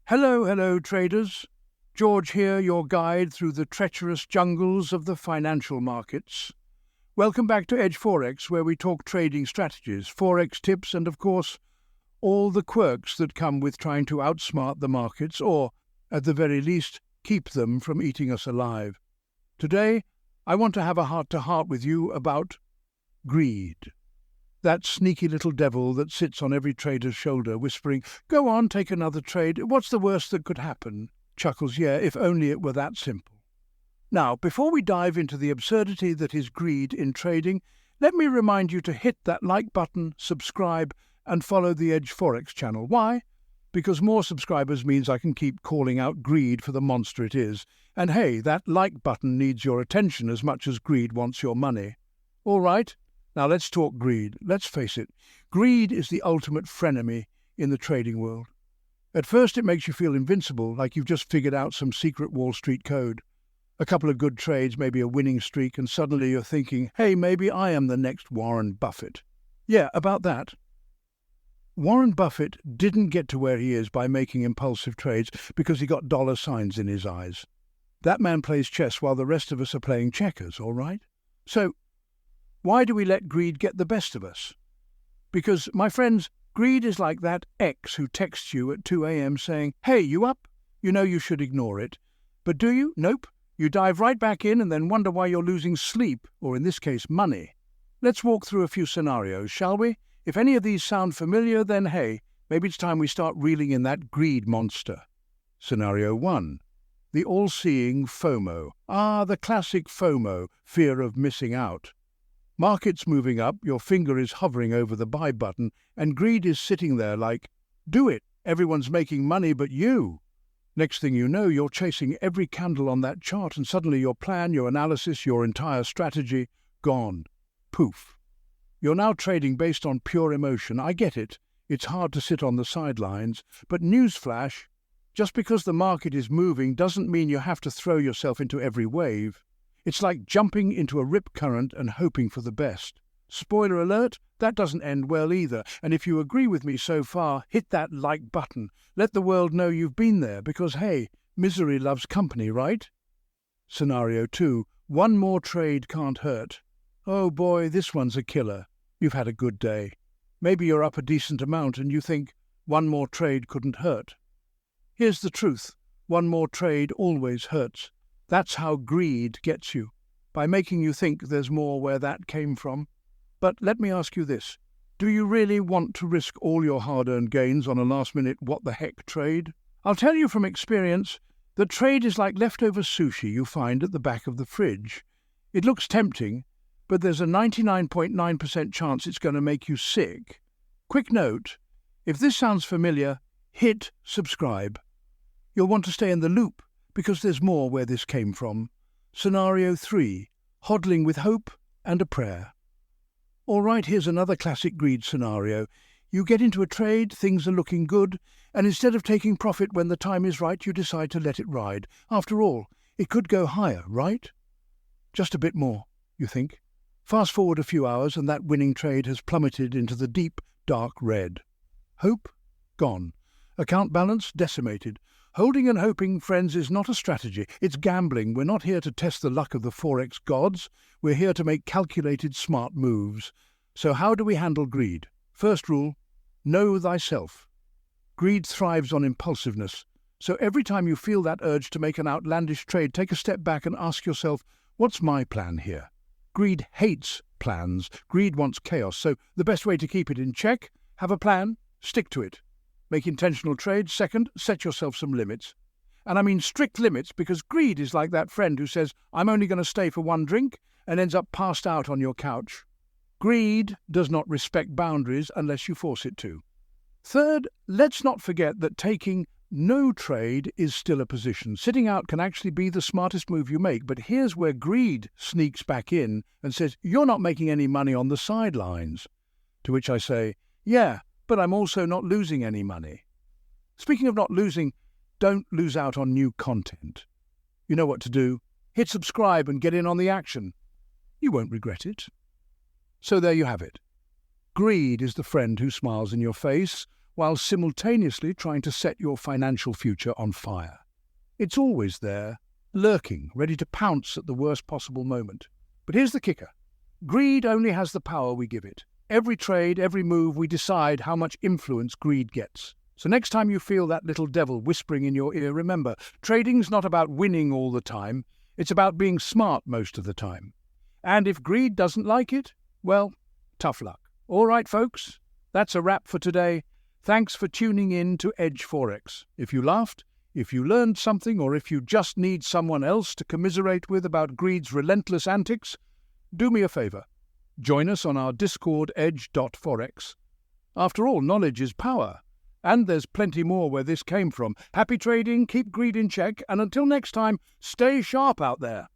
Hello, traders. George here, your guide through the treacherous jungles of the financial markets. Welcome back to Edge-Forex, where we talk trading strategies, forex tips, and of course, all the quirks that come with trying to outsmart the markets, or, at the very least, keep them from eating us alive. Today, I want to have a heart-to-heart with you about greed. That sneaky little devil that sits on every trader's shoulder, whispering, "Go on, take another trade. What's the worst that could happen?" Chuckles, yeah, if only it were that simple. Now, before we dive into the absurdity that is greed in trading, let me remind you to hit that like button, subscribe, and follow the Edge-Forex channel. Why? Because more subscribers means I can keep calling out greed for the monster it is. And hey, that like button needs your attention as much as greed wants your money. All right? Now let's talk greed. Let's face it, greed is the ultimate frenemy in the trading world. At first it makes you feel invincible, like you've just figured out some secret Wall Street code. A couple of good trades, maybe a winning streak, and suddenly you're thinking, hey, maybe I am the next Warren Buffett. Yeah, about that. Warren Buffett didn't get to where he is by making impulsive trades because he got dollar signs in his eyes. That man plays chess while the rest of us are playing checkers, all right? So, why do we let greed get the best of us? Because, my friends, greed is like that ex who texts you at 2 a.m. saying, "Hey, you up?" You know you should ignore it. But do you? Nope. You dive right back in and then wonder why you're losing sleep, or in this case, money. Let's walk through a few scenarios, shall we? If any of these sound familiar, then hey, maybe it's time we start reeling in that greed monster. Scenario 1. The all-seeing FOMO. The classic FOMO, fear of missing out. Market's moving up, your finger is hovering over the buy button, and greed is sitting there like, do it, everyone's making money but you. Next thing you know, you're chasing every candle on that chart, and suddenly your plan, your analysis, your entire strategy, gone. Poof. You're now trading based on pure emotion. I get it. It's hard to sit on the sidelines, but newsflash, just because the market is moving doesn't mean you have to throw yourself into every wave. It's like jumping into a rip current and hoping for the best. Spoiler alert, that doesn't end well either. And if you agree with me so far, hit that like button. Let the world know you've been there, because hey, misery loves company, right? Scenario 2. One more trade can't hurt. Oh boy, this one's a killer. You've had a good day. Maybe you're up a decent amount and you think, one more trade couldn't hurt. Here's the truth. One more trade always hurts. That's how greed gets you, by making you think there's more where that came from. But let me ask you this. Do you really want to risk all your hard-earned gains on a last-minute what-the-heck trade? I'll tell you from experience that trade is like leftover sushi you find at the back of the fridge. It looks tempting, but there's a 99.9% chance it's going to make you sick. Quick note, if this sounds familiar, hit subscribe. You'll want to stay in the loop, because there's more where this came from. Scenario 3. Hodling with hope and a prayer. All right, here's another classic greed scenario. You get into a trade, things are looking good, and instead of taking profit when the time is right, you decide to let it ride. After all, it could go higher, right? Just a bit more, you think. Fast forward a few hours and that winning trade has plummeted into the deep, dark red. Hope? Gone. Account balance? Decimated. Holding and hoping, friends, is not a strategy. It's gambling. We're not here to test the luck of the forex gods. We're here to make calculated, smart moves. So how do we handle greed? First rule, know thyself. Greed thrives on impulsiveness. So every time you feel that urge to make an outlandish trade, take a step back and ask yourself, what's my plan here? Greed hates plans. Greed wants chaos. So the best way to keep it in check, have a plan, stick to it. Make intentional trades. Second, set yourself some limits. And I mean strict limits, because greed is like that friend who says, I'm only going to stay for one drink, and ends up passed out on your couch. Greed does not respect boundaries unless you force it to. Third, let's not forget that taking no trade is still a position. Sitting out can actually be the smartest move you make, but here's where greed sneaks back in and says, you're not making any money on the sidelines. To which I say, yeah, but I'm also not losing any money. Speaking of not losing, don't lose out on new content. You know what to do. Hit subscribe and get in on the action. You won't regret it. So there you have it. Greed is the friend who smiles in your face, while simultaneously trying to set your financial future on fire. It's always there, lurking, ready to pounce at the worst possible moment. But here's the kicker. Greed only has the power we give it. Every trade, every move, we decide how much influence greed gets. So next time you feel that little devil whispering in your ear, remember, trading's not about winning all the time. It's about being smart most of the time. And if greed doesn't like it, well, tough luck. All right, folks, that's a wrap for today. Thanks for tuning in to Edge-Forex. If you laughed, if you learned something, or if you just need someone else to commiserate with about greed's relentless antics, do me a favor. Join us on our Discord Edge.Forex. After all, knowledge is power. And there's plenty more where this came from. Happy trading, keep greed in check, and until next time, stay sharp out there.